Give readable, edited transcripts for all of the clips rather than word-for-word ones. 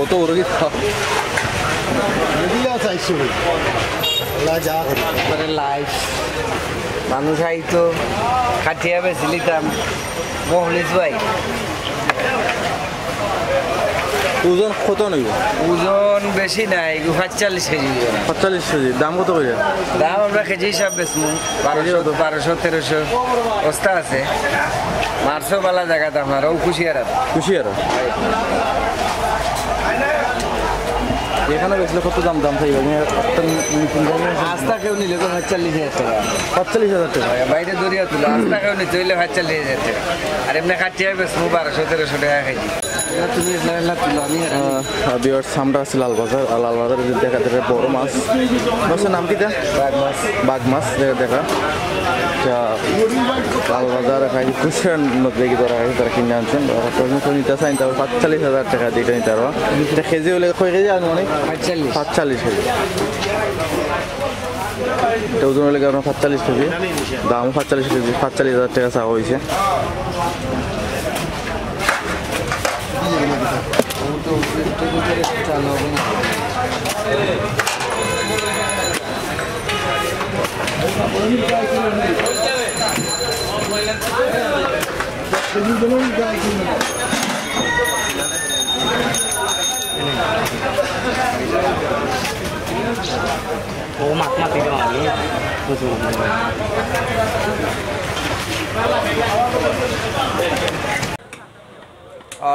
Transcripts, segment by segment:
কত বড় কি লাইফ মানুষ আইতো খাটিয়া বেশি লিতাম মহলিস ভাই ওজন কত নইব ওজন বেশি নাই 45 কেজি 45 কেজি দাম কত করে দাম আমরা কেজি হিসাব বেচমু 1200 1300 বস্তা আছে মারছো বালা জায়গাতে আপনার ও খুশিয়ার এখানে বেচলে কত দাম থাকবে আস্তা কেউ নিলে 45,000 টাকা 45,000 টাকা বাইরে দরিয়া তুলো আস্তা কেউ নিতে হইলে 45,000 টাকা আর এমনি খাটিয়া বেচমু 1200-1300 টাকা কেজি তুমি তুলো আমি বিয়ার সামরা আছে লালবাজার আর লালবাজারে দেখা যাবে বড় মাছ মাছের নাম কি বাঘ মাছ দেখা লালবাজার খুচরা দেখি ধরা হয় তারা কিনে আনছেন নিতে চাই তারপর 45,000 টাকা দিয়ে নিতে পারবো কেজি হলে কয় কেজি আর অনেক 45 কেজি এটা ওজন হলে আপনার 45 কেজি দাম 45 কেজি 45,000 টাকা চাওয়া হয়েছে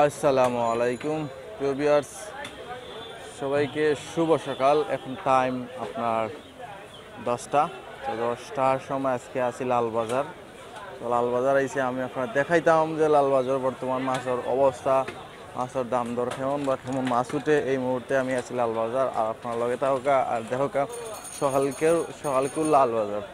আসসালামু আলাইকুম প্রিয় ভিউয়ার্স সবাইকে শুভ সকাল এখন টাইম আপনার 10টা তো 10টার সময় আজকে আছি লালবাজার তো লালবাজার আইসে আমি আপনার দেখাইতাম যে লালবাজার বর্তমান মাছের অবস্থা মাছের দাম দর কেমন বা কেমন মাছ উঠে এই মুহূর্তে আমি আছি লালবাজার আর আপনার লগে থাকা আর দেখা সকালকেও লালবাজার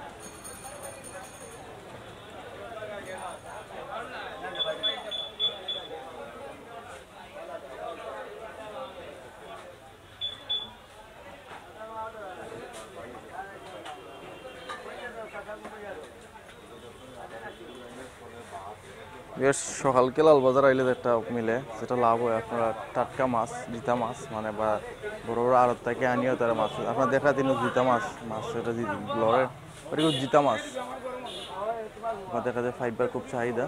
সকালকে লালবাজার আইলে একটা মিলে সেটা লাভ হয় আপনারা টাটকা মাছ জিতা মাছ মানে বা বড় বড় আড়ত থেকে আনিও তারা মাছ আপনার দেখা দিন জিতা মাছ সেটা লড়ে ওটা খুব জিতা মাছ আপনার দেখা যায় ফাইবার খুব চাহিদা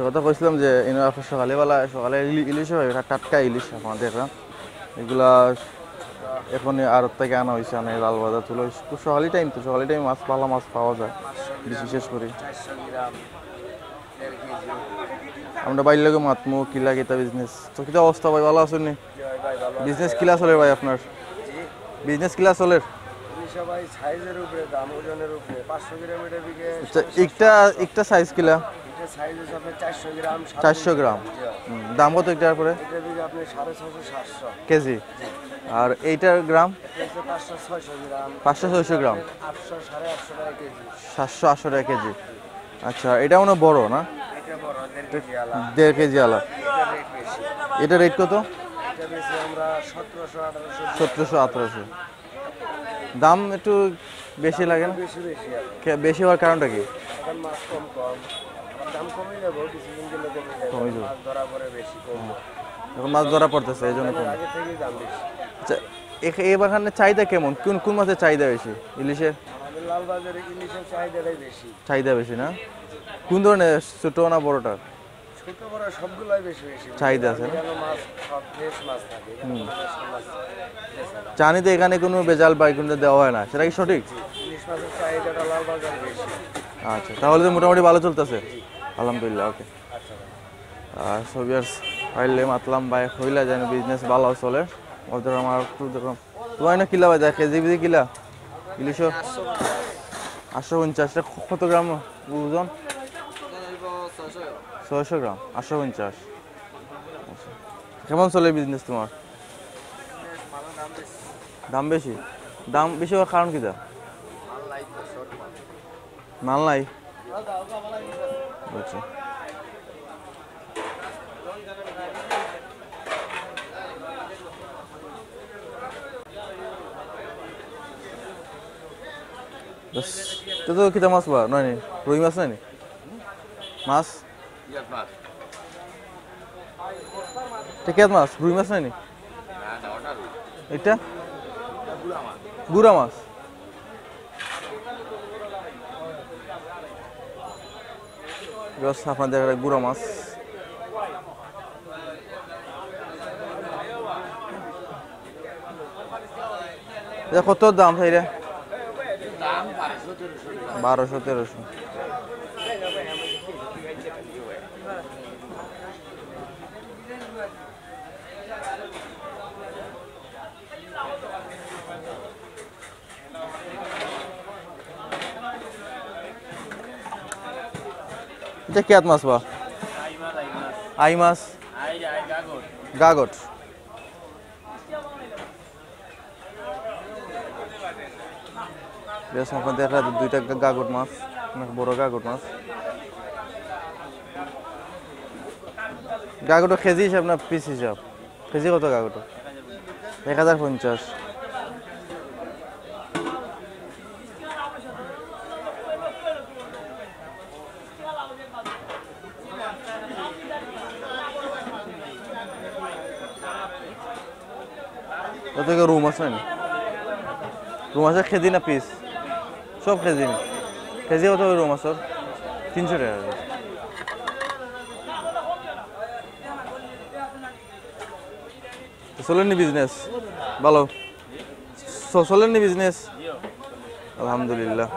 কথা কইছিলাম যে আপনার সকালে ইলিশ হয় টাটকা ইলিশ আপনার দেখলাম এগুলা এখন আড়ত থেকে আনা হয়েছে মানে লালবাজার তুলো সকালে টাইম মাছ ভালো মাছ পাওয়া যায় বিশেষ করে আমরা বাইরে লোক মাতমু কিলা কিতা বিজনেস তো কিতা অবস্থা ভাই ভালো আছেন নি বিজনেস কিলা চলে ভাই আপনার বিজনেস কিলা চলে সবাই সাইজের উপরে দাম ওজনের উপরে 500 গ্রামের বিঘে একটা সাইজ কিলা এটা সাইজ আছে আপনার 400 গ্রাম 400 গ্রাম দাম কত একটার পরে এটা বিঘে আপনি 650 700 কেজি আর এইটার গ্রাম 500 600 গ্রাম 500 গ্রাম 800 850 টাকা কেজি 700 800 টাকা কেজি আচ্ছা এটা মনে বড় না এটা বড় 1.5 কেজি আলা এটা রেট কত এটা বেশি আমরা 1700 1800 দাম একটু বেশি লাগে না বেশি হওয়ার কারণটা কি এখন মাছ কম দাম কমে যাবে কিছুদিন গেলে কমে যাবে মাছ ধরা পরে বেশি কম এখন মাছ ধরা পড়তেছে এই জন্য কম আগে থেকেই দাম বেশি আচ্ছা এখানে চাহিদা কেমন কোন মাছের চাহিদা বেশি ইলিশের আমাদের লালবাজারে ইলিশের চাহিদাটাই চাহিদা বেশি না কোন ধরনের ছোট না বড়টা ছোট বড় সবগুলাই বেশি চাহিদা আছে মাছ সব ফ্রেশ মাছ থাকে জানি তো এখানে কোনো বেজাল বা কোনো দেওয়া হয় না সেটা কি সঠিক ইলিশ মাছের চাহিদাটা লালবাজারে বেশি আচ্ছা তাহলে তো মোটামুটি ভালো চলতেছে আলহামদুলিল্লাহ ওকে আর সবিয়ার্স পাইলে মাতলাম ভাই হইলা যেন বিজনেস ভালো চলে ওদের আমার একটু দেখলাম তোমার না কিলা বাজা কেজি কিলা ইলিশ 850 কত গ্রাম ওজন 600 গ্রাম 850 কেমন চলে বিজনেস তোমার দাম বেশি হওয়ার কারণ কি দা মাল নাই আচ্ছা বাস তো তো কিতা মাছ বা নয় নি রুই মাছ নাই নি মাছ টেকিয়াত মাছ রুই মাছ নাই নি এটা গুড়া মাছ আপনাদের গুড়া মাছ এটা কত দাম সেইটা 1200-1300 এটা কি মাছ বা আই মাছ গাগট আপনাদের দুইটা গাগট মাছ বড় গাগট মাছ গাগট কেজি হিসাব না পিস হিসাব কেজি কত গাগট 1050 ওদিকে রুম আছে না রুম আছে কেজি না পিস সব কেজি না কেজি কত রুম আছে 300 টাকা চলেননি বিজনেস ভালো চলেননি বিজনেস আলহামদুলিল্লাহ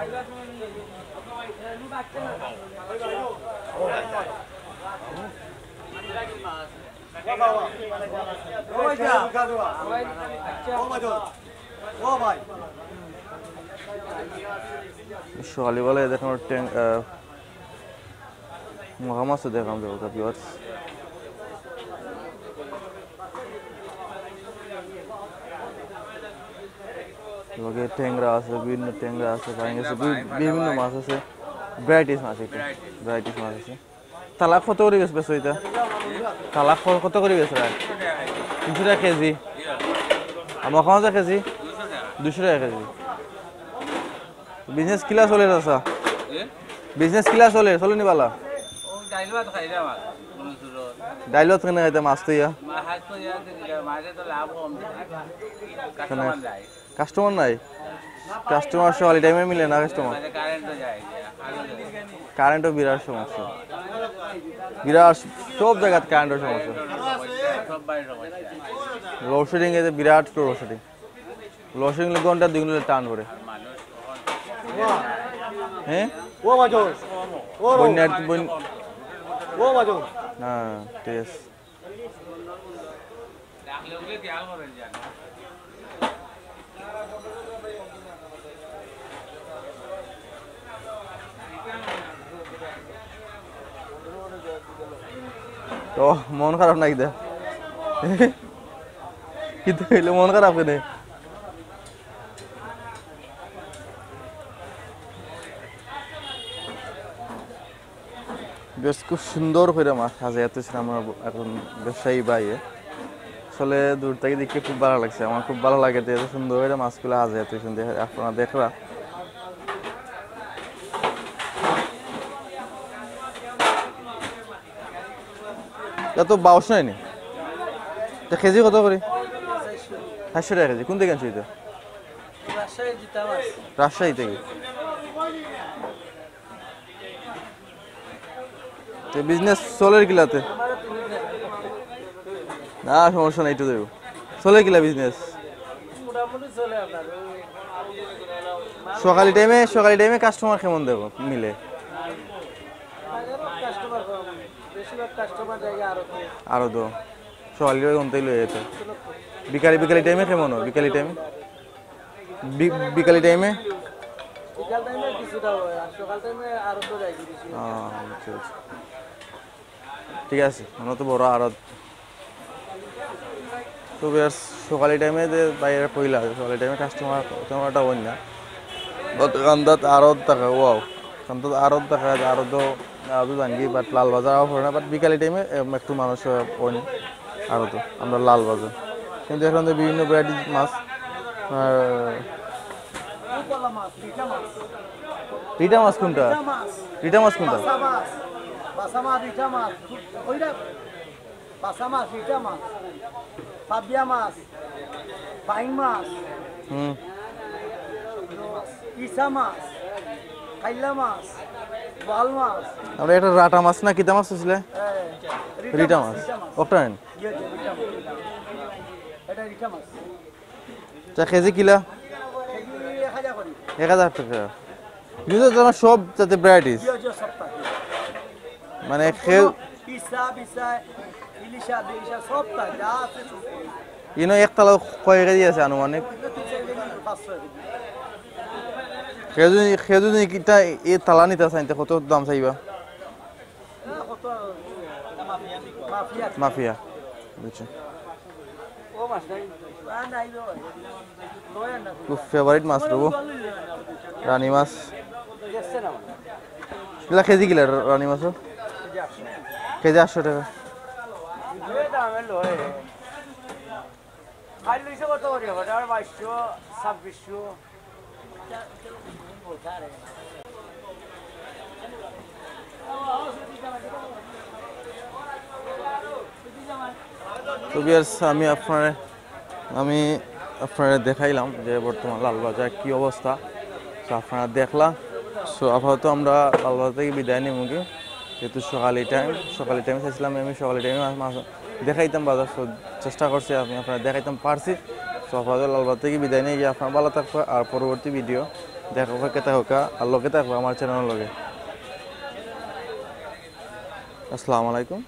সোয়ালি বলে দেখুন মহামাছ দেখাম দেবো ভিউয়ার্স ট্যাংরা আছে বিভিন্ন ট্যাংরা আছে বিভিন্ন মাছ আছে ভ্যারাইটিস মাছ এটা ভ্যারাইটিস মাছ আছে তালাক কত করে বেচছো এটা তালাক কত করে বেচো 300 টাকা কেজি আর মখামাছ কেজি 200 টাকা কেজি বিজনেস কিলা চলে আছে বিজনেস কিলা চলে নিবালা ডাইলত কেন খাইতে মাছ তো ইয়া কাস্টমার নাই কাস্টমার সকাল টাইমে মিলে না কাস্টমার কারেন্টও বিরাট সমস্যা বিরাট সব জায়গায় কারেন্টের সমস্যা লোডশেডিং এতে বিরাট লোডশেডিং লোডশেডিং ঘন্টা 2 ঘন্টা টান করে হ্যাঁ ও বাজো ও বন্যার ও বাজো হ্যাঁ ঠিক আছে তো মন খারাপ নাকি দে কিন্তু হইলে মন খারাপ কেন বেশ খুব সুন্দর করে মাছ সাজে এত আমার এখন ব্যবসায়ী বাইয়ে আসলে দূর থেকে দেখতে খুব ভালো লাগছে আমার খুব ভালো লাগে এত সুন্দর করে মাছগুলো হাজে এত সুন্দর আপনারা দেখরা এত বাউস নাই নি কেজি কত করে 400 টাকা কেজি কোন থেকে আনছো এটা রাজশাহী থেকে বিজনেস চলে কিলাতে না সমস্যা নাই একটু দেবো চলে কিলা বিজনেস সকালে টাইমে কাস্টমার কেমন দেবো মিলে আরো তো সকালে ঘন্টাই লয়ে যেত বিকালি টাইমে কেমন হয় বিকালি টাইমে ঠিক আছে আমরা তো বড় আরত তো বেশ সকালে টাইমে যে বাইরে পইলা সকালে টাইমে কাস্টমারটা হই না কান্দাত আরত টাকা ওয়াও কান্দাত আরত টাকা আরত জানি বাট লাল বাজার হয় না বাট বিকালি টাইমে একটু মানুষ হই আরত আমরা লাল বাজার কিন্তু এখন বিভিন্ন ভ্যারাইটিস মাছ রিটা মাছ কোনটা? রিটা মাছ কোনটা? বাসা মাছ, রিটা মাছ, ওইটা বাসা মাছ, রিটা মাছ, পাবিয়া মাছ, বাইং মাছ, হুম, ইসা মাছ, কাইলা মাছ, বোয়াল মাছ, আমরা একটা রাটা মাছ না কিতা মাছ ছিল? রিটা মাছ ওটা নেন। ইয়ে যে রিটা মাছ। এটা রিটা মাছ। চা কেজি কিলা? কেজি 1000 করি। 1000 টাকা। কিন্তু তোমার সব যাতে ভ্যারাইটিস ইয়ে যে সপ্তাহ। মানে খেল ইসা বিসা ইলিশা দেইশা সব তাই যা আছে সব। ইনো একতলা কয় কেজি আছে আনুমানিক? 500 খেজুনি কিটা এই তালা নিতে চাইতে কত দাম চাইবা? কত মাফিয়া মাফিয়া বুঝছি। ও মাছ নাই নাই লয় না খুব ফেভারিট মাছ রবো রানী মাছ। দেখছে না কিলা কেজি কিলা রানী মাছ? কেজি 800 টাকা। এই দামে লয় খাই লইছে কত করে ওটা 2200 2600 তো বিয়ার্স আমি আপনারা দেখাইলাম যে বর্তমান লালবাজার কি অবস্থা। তো আপনারা দেখলাম। সো আপাতত আমরা লালবাজার থেকে বিদায় নিব কি, যেহেতু সকালে টাইম চাইছিলাম, আমি সকালে টাইমে মাছ দেখাইতাম বাজার। সো চেষ্টা করছি আমি আপনারা দেখাইতাম পারছি। সো আপাতত লালবাজার থেকে বিদায় নিয়ে গিয়ে আপনার ভালো থাকবে। আর পরবর্তী ভিডিও দেখা কেতা হোকা আর লগে থাকবে আমার চ্যানেলের লগে। আসসালামু আলাইকুম।